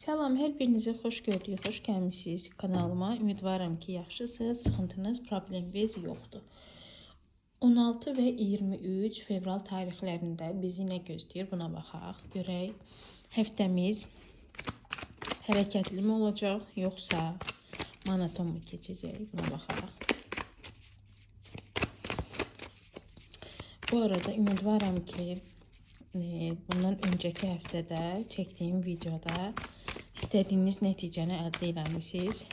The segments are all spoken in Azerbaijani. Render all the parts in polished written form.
Salam, hər birinizi xoş gördük, xoş gəlmisiniz kanalıma. Ümidvaram ki, yaxşısınız, sıxıntınız, probleminiz yoxdur. 16 və 23 fevral tarixlərində bizi nə gözləyir? Buna baxaq. Görək, həftəmiz hərəkətli mi olacaq, yoxsa monoton mu keçəcək? Buna baxaq. Bu arada ümidvaram ki, bundan öncəki həftədə çəkdiyim videoda istədiyiniz nəticəni əldə eləmişsiniz.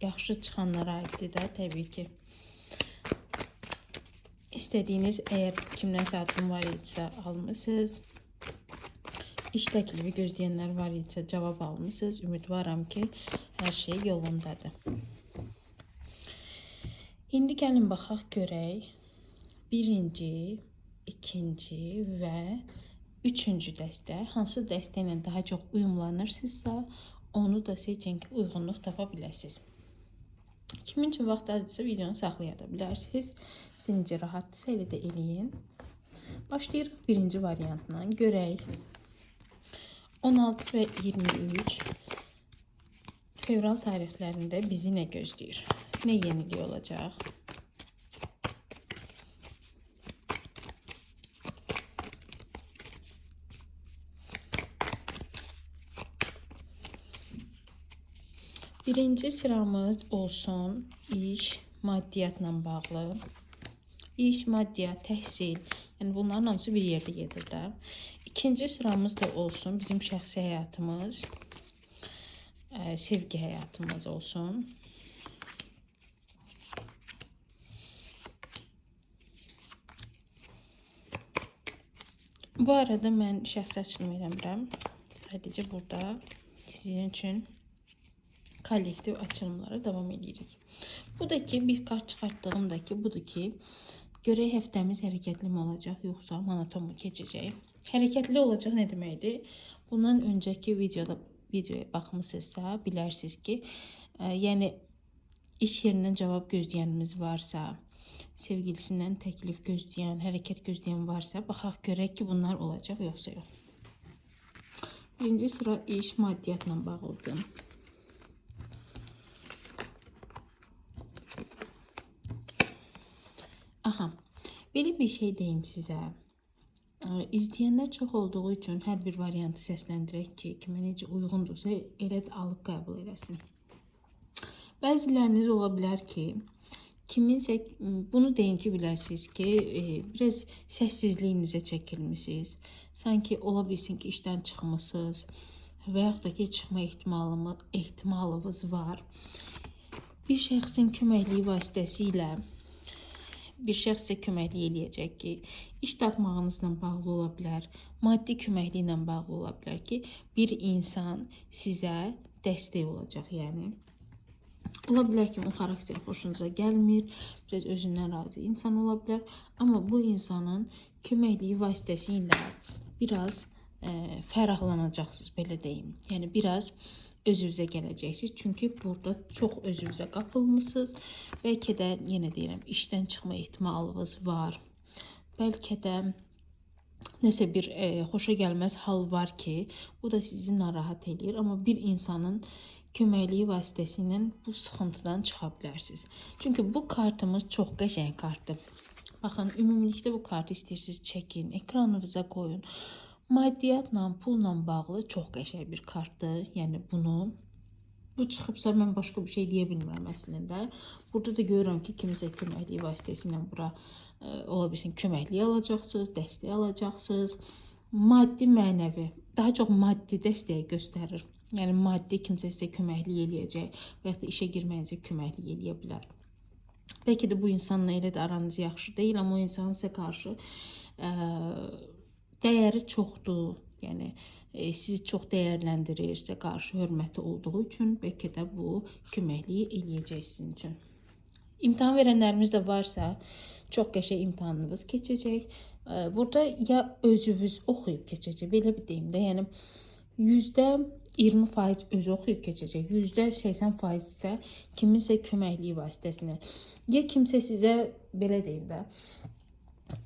Yaxşı çıxanlara aiddir də təbii ki. İstədiyiniz, əgər kimdənsə addım var idisə almışsınız. İş təklifi gözləyənlər var idisə cavab almışsınız. Ümidvaram ki, hər şey yolundadır. İndi gəlin baxaq görək. Birinci, ikinci və üçüncü dəstə. Hansı dəstə ilə daha çox uyumlanırsınızsa, onu da seçin ki, uyğunluq tapa biləsiniz. Kimin üçün vaxt azdirsə videonu saxlaya da bilərsiniz. Sizin rahatdırsa elə də eləyin. Başlayırıq birinci variantla. Görək. 16 və 23 fevral tarixlərində bizi nə gözləyir? Nə yenilik olacaq? Birinci sıramız olsun iş, maddiyyatla bağlı. İş, maddiyyat, təhsil, yəni bunların hamısı bir yerdə gedir də. İkinci sıramız da olsun bizim şəxsi həyatımız, sevgi həyatımız olsun. Bu arada mən şəxsi açılım eləmirəm. Sadəcə burada sizin üçün kollektiv açılımlara devam edirik. Bu da ki, bir kart çıxartdığım da ki, budur ki, görək həftəmiz hərəkətli mi olacaq, yoxsa monoton mu keçəcək? Hərəkətli olacaq nə deməkdir? Bundan öncəki videoya baxmışsınızsa, bilərsiniz ki, yəni iş yerindən cavab gözləyənimiz varsa, sevgilisindən təklif gözləyən, hərəkət gözləyən varsa, baxaq görək ki, bunlar olacaq, yoxsa yox. Birinci sıra iş, maddiyyatla bağlıdır. Aha, belə bir şey deyim sizə. İzləyənlər çox olduğu üçün hər bir variantı səsləndirək ki, kimə necə uyğundursa elə də alıb qəbul eləsin. Bəziləriniz ola bilər ki, kiminsə bunu deyin ki, biləsiniz ki, biraz səssizliyinizə çəkilmişsiniz. Sanki ola bilsin ki, işdən çıxmışsınız və yaxud da ki, çıxma ehtimalınız var. Bir şəxsin köməkliyi vasitəsilə bir şəxs sizə köməklik eləyəcək ki, iş tapmağınızla bağlı ola bilər, maddi köməkliklə bağlı ola bilər ki, bir insan sizə dəstək olacaq, yəni. Ola bilər ki, o xarakteri xoşunuza gəlmir, biraz özündən razı insan ola bilər, amma bu insanın köməkliyi vasitəsilə biraz fərahlanacaqsınız, belə deyim. Yəni, biraz özünüzə gələcəksiniz. Çünki burada çox özünüzə qapılmışsınız. Bəlkə də, yenə deyirəm, işdən çıxma ehtimalınız var. Bəlkə də nəsə bir xoşa gəlməz hal var ki, bu da sizi narahat edir. Amma bir insanın köməkliyi vasitəsilə bu sıxıntıdan çıxa bilərsiniz. Çünki bu kartımız çox qəşəng kartdır. Baxın, ümumilikdə bu kartı istəyirsiniz çəkin, ekranınıza qoyun. Maddiyyatla, pulla bağlı çox qəşəng bir kartdır. Yəni bu çıxıbsa mən başqa bir şey deyə bilmirəm əslində. Burada da görürəm ki, kimisə köməkliyi vasitəsilə bura ola bilsin köməkliyi alacaqsınız, dəstək alacaqsınız. Maddi, mənəvi, daha çox maddi dəstəyi göstərir. Yəni maddi kimsə sizə köməklik eləyəcək və ya da işə girməyinizə köməklik eləyə bilər. Bəlkə də bu insanla elə də aranız yaxşı deyil, amma o insan sizə qarşı dəyəri çoxdur, yəni sizi çox dəyərləndirir, sizə qarşı hörməti olduğu üçün bəlkə də bu köməkliyi eləyəcək sizin üçün. İmtahan verənlərimiz də varsa, çox qəşəng imtahanınız keçəcək. Burada ya özünüz oxuyub keçəcək, belə bir deyim də, yəni %20% özü oxuyub keçəcək, %80% isə kiminsə köməkliyi vasitəsilə. Ya kimsə sizə, belə deyim də,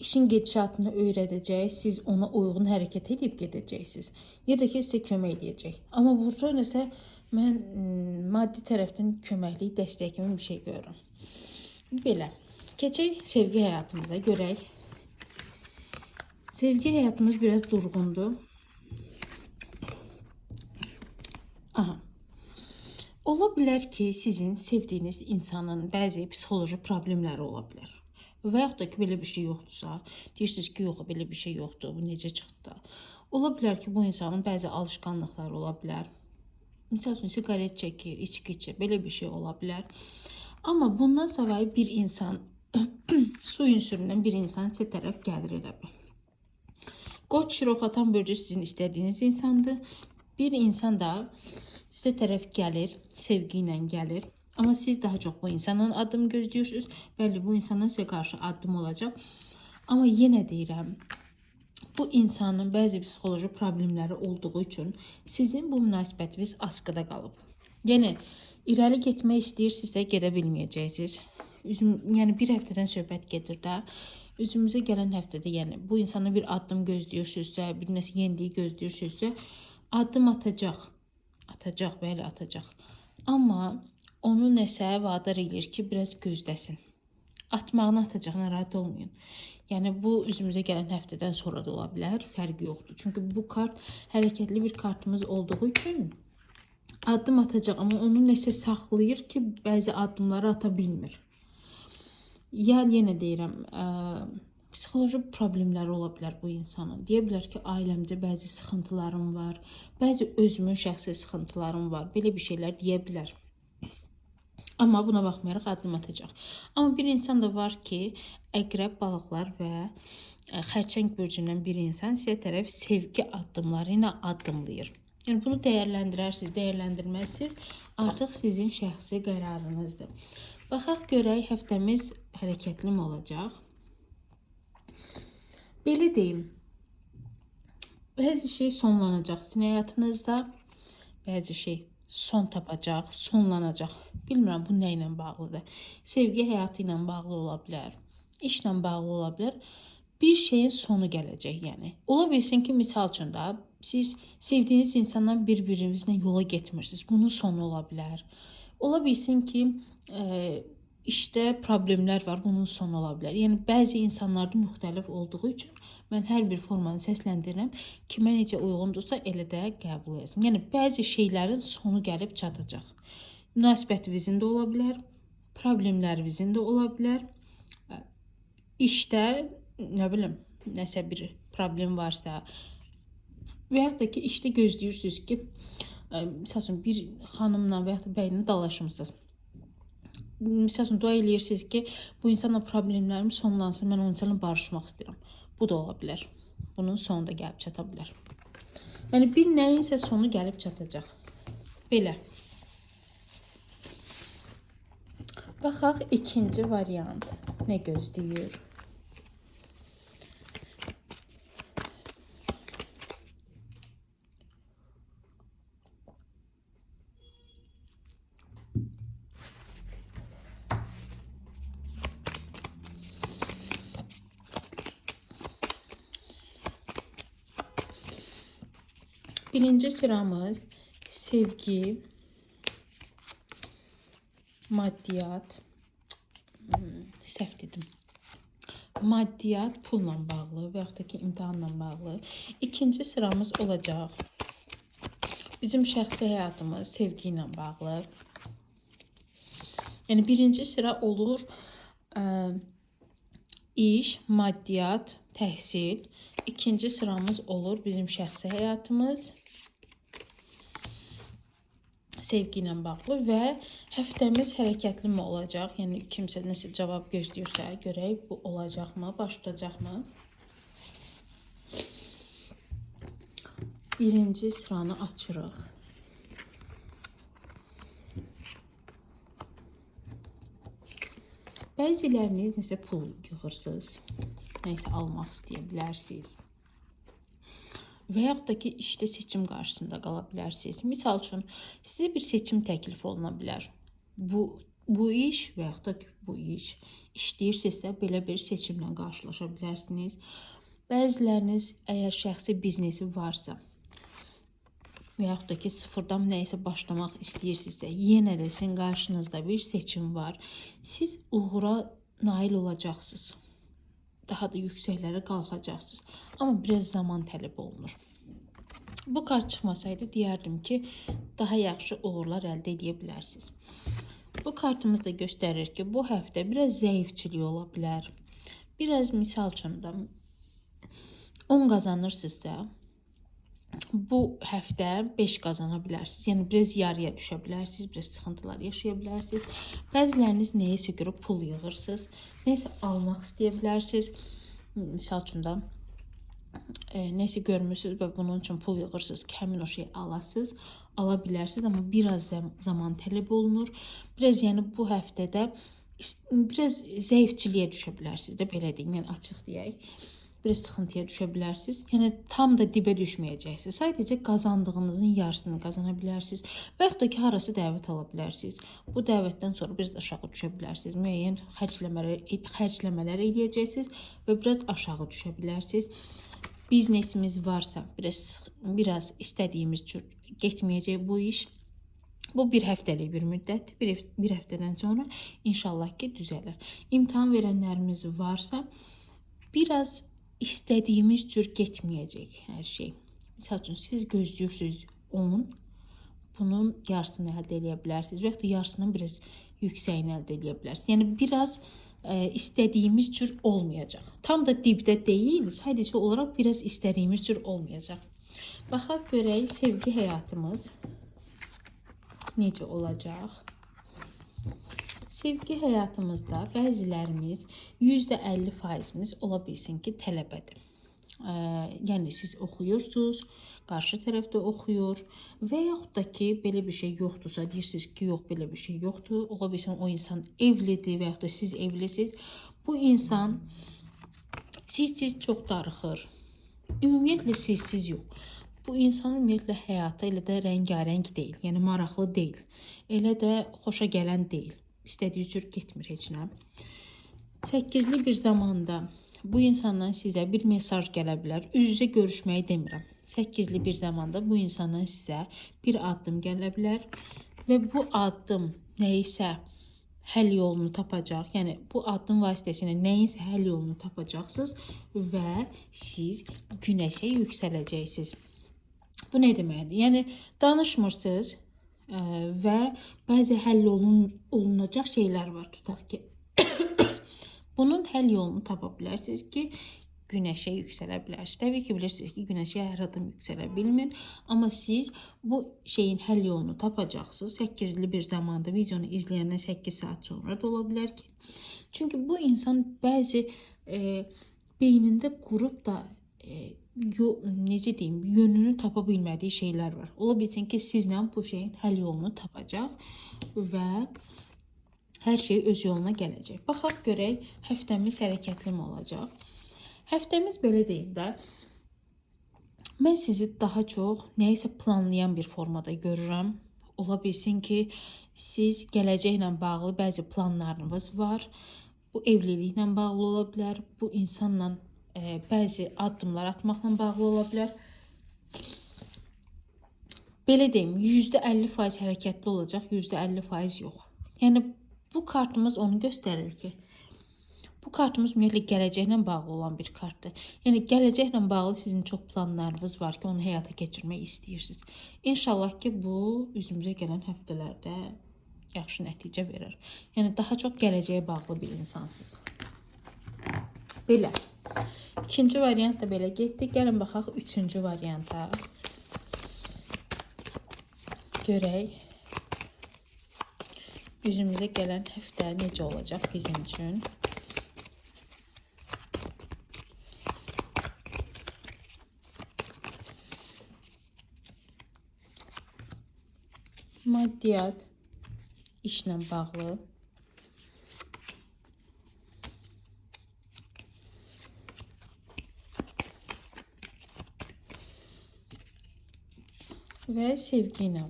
işin gedişatını öyrədəcək, siz ona uyğun hərəkət edib gedəcəksiniz. Ya da ki, sizə kömək edəcək. Amma burada nəsə mən maddi tərəfdən köməklik, dəstək kimi bir şey görürəm. Belə. Keçək sevgi həyatımıza görək. Sevgi həyatımız biraz durğundur. Aha. Ola bilər ki, sizin sevdiyiniz insanın bəzi psixoloji problemləri ola bilər. Və yaxud da ki, belə bir şey yoxdursa, deyirsiniz ki, yox, belə bir şey yoxdur, bu necə çıxdı da. Ola bilər ki, bu insanın bəzi alışqanlıqları ola bilər. Misal üçün, siqaret çəkir, içki içir, belə bir şey ola bilər. Amma bundan savayı bir insan, su ünsüründən bir insan sizə tərəf gəlir elə bir. Qoç şiroxatan bölgü sizin istədiyiniz insandır. Bir insan da sizə tərəf gəlir, sevgi ilə gəlir. Amma siz daha çox bu insandan addım gözləyirsiniz. Bəli, bu insandan sizə qarşı addım olacaq. Amma yenə deyirəm, bu insanın bəzi psixoloji problemləri olduğu üçün sizin bu münasibətiniz askıda qalıb. Yəni, irəli getmək istəyirsinizsə, gedə bilməyəcəksiniz. Yəni, bir həftədən söhbət gedir də. Üzümüzə gələn həftədə, yəni, bu insana bir addım gözləyirsinizsə, bir nəsə yenilik gözləyirsinizsə, addım atacaq. Atacaq, bəli, atacaq. Amma onu nəsə vadar edir ki, biraz gözləsin. Atmağını atacaq, narahat olmayın. Yəni, bu üzümüzə gələn həftədən sonra da ola bilər, fərqi yoxdur. Çünki bu kart hərəkətli bir kartımız olduğu üçün addım atacaq, amma onu nəsə saxlayır ki, bəzi addımları ata bilmir. Ya yenə deyirəm, psixoloji problemləri ola bilər bu insanın. Deyə bilər ki, ailəmdə bəzi sıxıntılarım var, bəzi özümün şəxsi sıxıntılarım var, belə bir şeylər deyə bilər. Amma buna baxmayaraq addım atacaq. Amma bir insan da var ki, əqrəb, balıqlar və xərçəng bürcündən bir insan sizə tərəf sevgi addımları ilə addımlayır. Yəni, bunu dəyərləndirərsiniz, dəyərləndirməzsiniz, artıq sizin şəxsi qərarınızdır. Baxaq görək, həftəmiz hərəkətli mi olacaq? Belə deyim, bəzi şey sonlanacaq sizin həyatınızda, bəzi şey son tapacaq, sonlanacaq. Bilmirəm, bu nə ilə bağlıdır. Sevgi həyatı ilə bağlı ola bilər, işlə bağlı ola bilər. Bir şeyin sonu gələcək, yəni. Ola bilsin ki, misal üçün da, siz sevdiyiniz insandan bir-birinizlə yola getmirsiniz. Bunun sonu ola bilər. Ola bilsin ki, işdə problemlər var, bunun sonu ola bilər. Yəni, bəzi insanlarda müxtəlif olduğu üçün mən hər bir formanı səsləndirirəm. Kimə necə uyğundursa, elə də qəbul etsin. Yəni, bəzi şeylərin sonu gəlib çatacaq. Münasibətinizin də ola bilər, problemlərinizin də ola bilər. İşdə, nə bilim, nəsə bir problem varsa və yaxud da ki, işdə gözləyirsiniz ki, misal üçün, bir xanımla və yaxud da bəylə dalaşımsınız. Misal üçün, dua eləyirsiniz ki, bu insanla problemlərim sonlansın, mən o insanla barışmaq istəyirəm. Bu da ola bilər. Bunun sonu da gəlib çata bilər. Yəni, bir nəyinsə sonu gəlib çatacaq. Belə. Baxaq, ikinci variant nə gözləyir? Birinci sıramız sevgi, maddiyat, səhv dedim. Maddiyat pulla bağlı və yaxud da ki, imtahanla bağlı. İkinci sıramız olacaq bizim şəxsi həyatımız sevgi ilə bağlı. Yəni, birinci sıra olur iş, maddiyat, təhsil. İkinci sıramız olur bizim şəxsi həyatımız sevgi ilə bağlı və həftəmiz hərəkətli mi olacaq? Yəni, kimsə nəsə cavab gözləyirsə, görək bu olacaqmı, baş tutacaqmı? Birinci sıranı açırıq. Bəziləriniz nəsə pul yığırsınız, nəsə almaq istəyə bilərsiniz. Və yaxud da ki, işdə seçim qarşısında qala bilərsiniz. Misal üçün, sizə bir seçim təklif oluna bilər. Bu bu iş və yaxud da bu iş işləyirsinizsə, belə bir seçimlə qarşılaşa bilərsiniz. Bəziləriniz əgər şəxsi biznesi varsa və yaxud da ki, sıfırdan nəyisə başlamaq istəyirsinizsə, yenə də sizin qarşınızda bir seçim var. Siz uğura nail olacaqsınız. Daha da yüksəklərə qalxacaqsınız. Amma biraz zaman tələb olunur. Bu kart çıxmasaydı, deyərdim ki, daha yaxşı uğurlar əldə edə bilərsiniz. Bu kartımız da göstərir ki, bu həftə biraz zəifçilik ola bilər. Biraz misal üçün də 10 qazanırsınızsa, bu həftə 5 qazana bilərsiniz. Yəni, biraz yarıya düşə bilərsiniz, biraz sıxıntılar yaşaya bilərsiniz. Bəziləriniz neyəsə görə pul yığırsınız, neyəsə almaq istəyə bilərsiniz. Misal üçün də neysə görmürsünüz və bunun üçün pul yığırsınız ki, həmin o şeyi alasınız, ala bilərsiniz, amma biraz zaman tələb olunur. Biraz, yəni bu həftədə biraz zəifçiliyə düşə bilərsiniz də, belə deyim, yəni açıq deyək. Biraz sıxıntıya düşə bilərsiniz. Yəni tam da dibə düşməyəcəksiniz. Sadəcə qazandığınızın yarısını qazana bilərsiniz və yaxud da ki, harası dəvət ala bilərsiniz. Bu dəvətdən sonra biraz aşağı düşə bilərsiniz. Müəyyən xərcləmələr eləyəcəksiniz və biraz aşağı düşə bilərsiniz. Biznesimiz varsa, biraz istədiyimiz cür getməyəcək bu iş. Bu bir həftəlik bir müddət, bir həftədən sonra inşallah ki, düzəlir. İmtahan verənlərimiz varsa, biraz istədiyimiz cür getməyəcək hər şey. Misal üçün, siz gözləyirsiniz 10, bunun yarısını əldə edə bilərsiniz və yaxud da yarısından biraz yüksəyini əldə edə bilərsiniz. Yəni, biraz istədiyimiz cür olmayacaq. Tam da dibdə deyil, sadəcə olaraq biraz istədiyimiz cür olmayacaq. Baxaq görək, sevgi həyatımız necə olacaq? Sevgi həyatımızda bəzilərimiz %50%imiz ola bilsin ki, tələbədir. Yəni, siz oxuyursunuz, qarşı tərəfdə oxuyur və yaxud da ki, belə bir şey yoxdursa, deyirsiniz ki, yox, belə bir şey yoxdur. Ola bilsin, o insan evlidir və yaxud da siz evlisiniz. Bu insan siz çox darıxır. Ümumiyyətlə, siz yox. Bu insanın ümumiyyətlə həyatı elə də rəngarəng deyil, yəni maraqlı deyil. Elə də xoşa gələn deyil. İstədiyi cür getmir heç nə. 8'li bir zamanda bu insandan sizə bir mesaj gələ bilər. Üz-üzə görüşməyi demirəm. 8'li bir zamanda bu insandan sizə bir addım gələ bilər və bu addım nəysə həll yolunu tapacaq. Yəni, bu addım vasitəsilə nəyinsə həll yolunu tapacaqsınız və siz günəşə yüksələcəksiniz. Bu nə deməkdir? Yəni, danışmırsınız və bəzi həll olunacaq şeylər var, tutaq ki. Bunun həll yolunu tapa bilərsiniz ki, günəşə yüksələ bilərsiniz. Təbii ki, bilirsiniz ki, günəşə hər adam yüksələ bilmir, amma siz bu şeyin həll yolunu tapacaqsınız. 8'li bir zamanda videonu izləyəndən 8 saat sonra da ola bilər ki. Çünki bu insan bəzi beynində qurub da necə deyim, yönünü tapa bilmədiyi şeylər var. Ola bilsin ki, sizlə bu şeyin həll yolunu tapacaq və hər şey öz yoluna gələcək. Baxaq görək, həftəmiz hərəkətli mi olacaq? Həftəmiz belə deyim də, mən sizi daha çox nəyisə planlayan bir formada görürəm. Ola bilsin ki, siz gələcəklə bağlı bəzi planlarınız var. Bu evliliklə bağlı ola bilər, bu insanla bəzi addımlar atmaqla bağlı ola bilər. Belə deyim, %50% hərəkətli olacaq, %50% yox. Yəni, bu kartımız onu göstərir ki, bu kartımız ümumiyyətlə gələcəklə bağlı olan bir kartdır. Yəni, gələcəklə bağlı sizin çox planlarınız var ki, onu həyata keçirmək istəyirsiniz. İnşallah ki, bu üzümüzə gələn həftələrdə yaxşı nəticə verir. Yəni, daha çox gələcəyə bağlı bir insansınız. Belə. İkinci variant da belə getdi. Gəlin baxaq üçüncü varianta. Görək. Üzümüzə gələn həftə necə olacaq bizim üçün? Maddiyyat, işlə bağlı. Və sevgi ilə.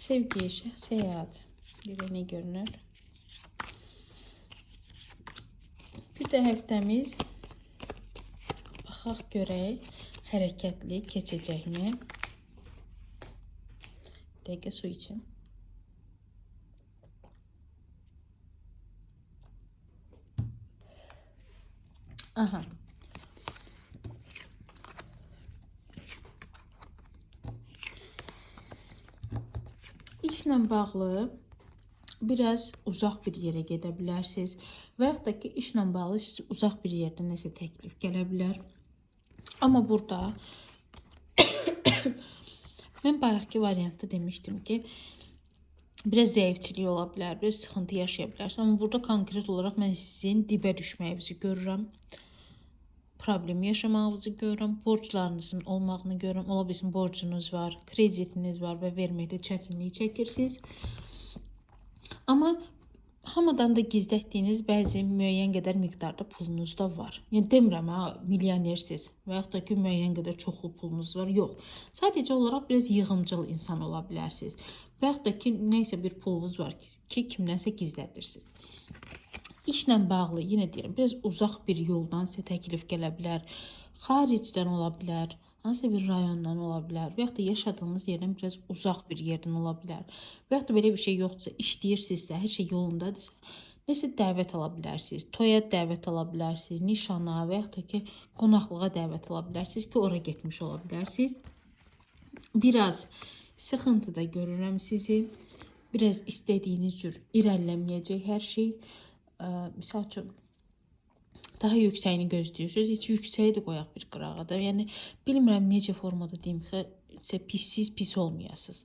Sevgi, səyahət. Görə nə görünür? Bir də həftəmiz baxaq görək hərəkətli keçəcəkmi? Bir dəqiqə su içim. Aha. İşlə bağlı biraz uzaq bir yerə gedə bilərsiniz və yaxud da ki, işlə bağlı siz uzaq bir yerdə nəsə təklif gələ bilər. Amma burada mən bayaqki variantda demişdim ki, biraz zəifçilik ola bilər, biraz sıxıntı yaşaya bilərsiniz. Amma burada konkret olaraq mən sizin dibə düşməyinizi görürəm. Problem yaşamağınızı görürəm, borclarınızın olmağını görürəm. Ola bilsin borcunuz var, kreditiniz var və verməkdə çətinlik çəkirsiniz. Amma hamıdan da gizlətdiyiniz bəzi müəyyən qədər miqdarda pulunuz da var. Yəni demirəm ha, milyonersiniz və yaxud da ki, müəyyən qədər çoxlu pulunuz var. Yox. Sadəcə olaraq biraz yığımcıl insan ola bilərsiniz. Və yaxud da ki, nəysə bir pulunuz var ki, kimdənsə gizlədirsiniz. İşlə bağlı, yenə deyirəm, biraz uzaq bir yoldan sizə təklif gələ bilər. Xaricdən ola bilər, hansısa bir rayondan ola bilər və yaxud da yaşadığınız yerdən biraz uzaq bir yerdən ola bilər. Və yaxud da belə bir şey yoxdursa, işləyirsinizsə, hər şey yolundadırsa, nəsə dəvət ala bilərsiniz. Toya dəvət ala bilərsiniz, nişana və yaxud da ki, qonaqlığa dəvət ala bilərsiniz ki, ora getmiş ola bilərsiniz. Biraz sıxıntıda görürəm sizi. Biraz istədiyiniz cür irəliləməyəcək hər şey. Misal üçün, daha yüksəyini gözləyirsiniz. Heç yüksəyi də qoyaq bir qırağa da. Yəni, bilmirəm necə formada deyim ki, pis olmayasınız.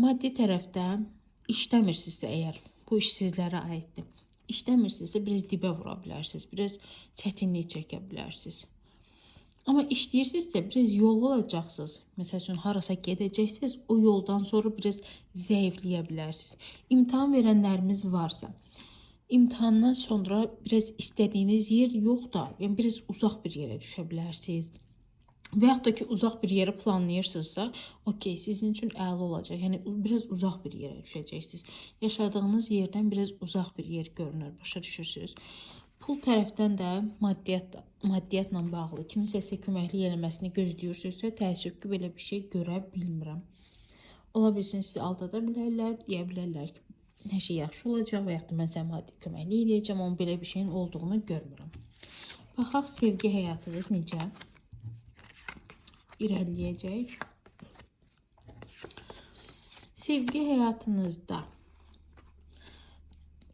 Maddi tərəfdən işləmirsinizsə əgər, bu iş sizlərə aiddir. İşləmirsinizsə biraz dibə vura bilərsiniz, biraz çətinlik çəkə bilərsiniz. Amma işləyirsinizsə biraz yollu olacaqsınız. Məsəl üçün, harasa gedəcəksiniz, o yoldan sonra biraz zəifləyə bilərsiniz. İmtahan verənlərimiz varsa, İmtahandan sonra biraz istədiyiniz yer yox da, yəni biraz uzaq bir yerə düşə bilərsiniz. Və yaxud da ki, uzaq bir yerə planlayırsınızsa, okey, sizin üçün əla olacaq. Yəni, biraz uzaq bir yerə düşəcəksiniz. Yaşadığınız yerdən biraz uzaq bir yer görünür, başa düşürsünüz. Pul tərəfdən də maddiyyatla bağlı kimisə sizə köməklik eləməsini gözləyirsinizsə, təəssüf ki, belə bir şey görə bilmirəm. Ola bilsin, sizi aldada bilərlər, deyə bilərlər ki, hər şey yaxşı olacaq və yaxud da mən sənə maddi köməklik eləyəcəm, amma belə bir şeyin olduğunu görmürəm. Baxaq, sevgi həyatınız necə irəliləyəcək? Sevgi həyatınızda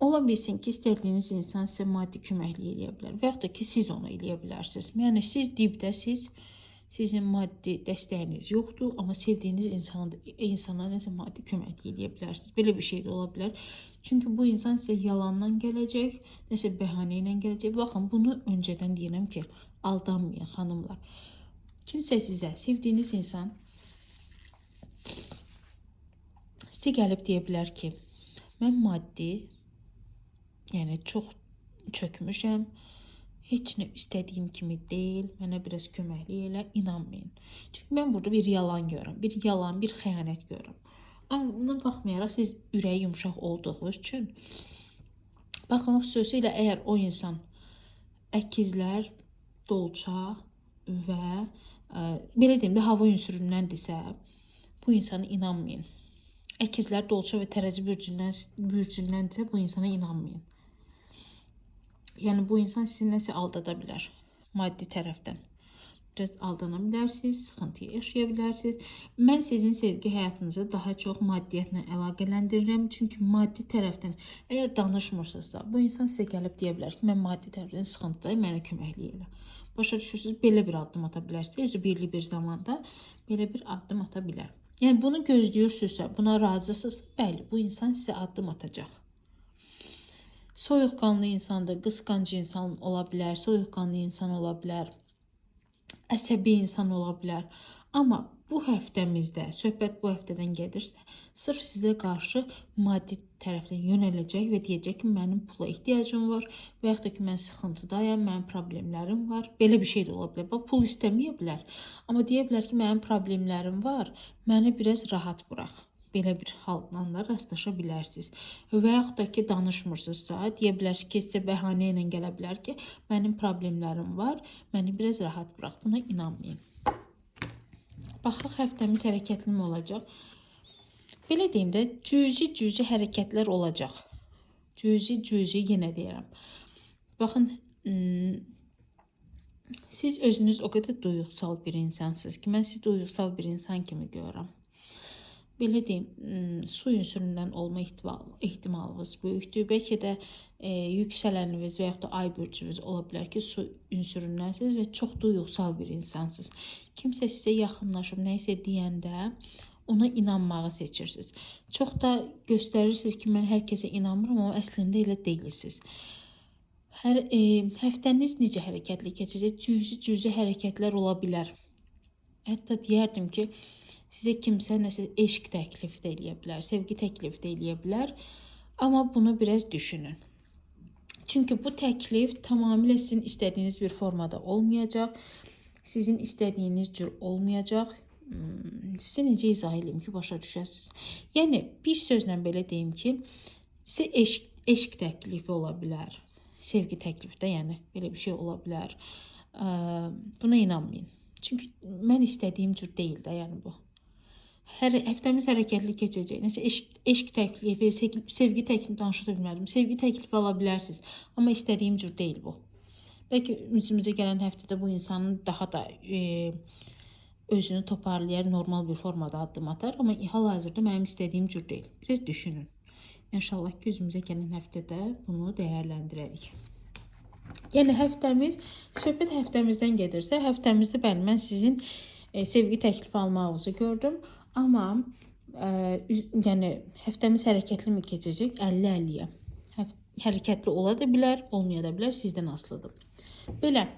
ola bilsin ki, istədiyiniz insan sizə maddi köməklik eləyə bilər və yaxud da ki, siz onu eləyə bilərsiniz. Yəni, siz dibdəsiz, sizin maddi dəstəyiniz yoxdur, amma sevdiyiniz insana nəsə maddi köməklik eləyə bilərsiniz. Belə bir şey də ola bilər. Çünki bu insan sizə yalandan gələcək, nəsə bəhanə ilə gələcək. Baxın, bunu öncədən deyirəm ki, aldanmayın xanımlar. Kimsə sizə, sevdiyiniz insan sizə gəlib deyə bilər ki, mən maddi, yəni çox çökmüşəm, heç nə istədiyim kimi deyil, mənə biraz köməklik elə, inanmayın. Çünki mən burada bir yalan görürəm, bir yalan, bir xəyanət görürəm. Amma buna baxmayaraq siz ürəyi yumuşaq olduğunuz üçün, baxın, xüsusilə əgər o insan əkizlər, dolça və belə deyim də, hava ünsüründəndirsə, bu insana inanmayın. Əkizlər, dolça və tərəzi bürcündəndirsə, bu insana inanmayın. Yəni, bu insan sizi nəsə aldada bilər, maddi tərəfdən. Biraz aldana bilərsiniz, sıxıntı yaşaya bilərsiniz. Mən sizin sevgi həyatınızı daha çox maddiyyatla əlaqələndirirəm. Çünki maddi tərəfdən, əgər danışmırsınızsa, bu insan sizə gəlib deyə bilər ki, mən maddi tərəfdən sıxıntıdayım, mənə köməklik elə. Başa düşürsünüz, belə bir addım ata bilərsiniz. Birli bir zamanda belə bir addım ata bilər. Yəni, bunu gözləyirsünüzsə, buna razısınızsa, bəli, bu insan sizə addım atacaq. Soyuqqanlı insandır, qısqancı insan ola bilər, soyuqqanlı insan ola bilər, əsəbi insan ola bilər. Amma bu həftəmizdə, söhbət bu həftədən gedirsə, sırf sizə qarşı maddi tərəfdən yönələcək və deyəcək ki, mənim pula ehtiyacım var və yaxud da ki, mən sıxıntıdayam, mənim problemlərim var. Belə bir şey də ola bilər. Bax, pul istəməyə bilər, amma deyə bilər ki, mənim problemlərim var, məni biraz rahat burax. belə bir halla da rastlaşa bilərsiniz. Və yaxud da ki, danışmırsınızsa, deyə bilərsiniz ki, sizə bəhanə ilə gələ bilər ki, mənim problemlərim var, məni biraz rahat burax. Buna inanmayın. Baxaq, həftəmiz hərəkətli mi olacaq? Belə deyim də, cüzi hərəkətlər olacaq. Cüzi yenə deyirəm. Baxın, siz özünüz o qədər duyğusal bir insansınız ki, mən sizi duyğusal bir insan kimi görürəm. Belə deyim, su ünsüründən olma ehtimalınız böyükdür. Bəlkə də yüksələniniz və yaxud da ay bürcünüz ola bilər ki, su ünsüründənsiniz və çox duyğusal bir insansınız. Kimsə sizə yaxınlaşıb nəyisə deyəndə ona inanmağı seçirsiniz. Çox da göstərirsiniz ki, mən hər kəsə inanmıram, amma əslində elə deyilsiniz. Həftəniz necə hərəkətli keçəcək? Cüzi hərəkətlər ola bilər. Hətta deyərdim ki, sizə kimsə nəsə eşq təklifi də eləyə bilər, sevgi təklifi də eləyə bilər. Amma bunu biraz düşünün. Çünki bu təklif tamamilə sizin istədiyiniz bir formada olmayacaq. Sizin istədiyiniz cür olmayacaq. Sizə necə izah edeyim ki, başa düşəsiniz. Yəni, bir sözlə belə deyim ki, sizə eşq təklifi ola bilər. Sevgi təklifi də, yəni, belə bir şey ola bilər. Buna inanmayın. Çünki mən istədiyim cür deyil də, yəni bu. Həftəmiz hərəkətli keçəcək. Nəsə eşq təklifi, sevgi təklifi danışa bilmədim. Sevgi təklifi ala bilərsiniz. Amma istədiyim cür deyil bu. Bəlkə üzümüzə gələn həftədə bu insanın daha da özünü toparlayar, normal bir formada addım atar. Amma hal-hazırda mənim istədiyim cür deyil. Biraz düşünün. İnşallah ki, üzümüzə gələn həftədə bunu dəyərləndirərik. Yəni, söhbət həftəmizdən gedirsə, həftəmizdə bəli, mən sizin sevgi təklifi almağınızı gördüm. Amma yəni, həftəmiz hərəkətli mi keçəcək? 50-50-yə. Hərəkətli ola da bilər, olmaya da bilər, sizdən asılıdır. Belə,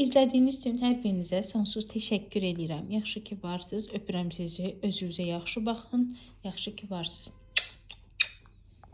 izlədiyiniz üçün hər birinizə sonsuz təşəkkür edirəm. Yaxşı ki, varsınız, öpürəm sizi, özünüzə yaxşı baxın, yaxşı ki, varsınız.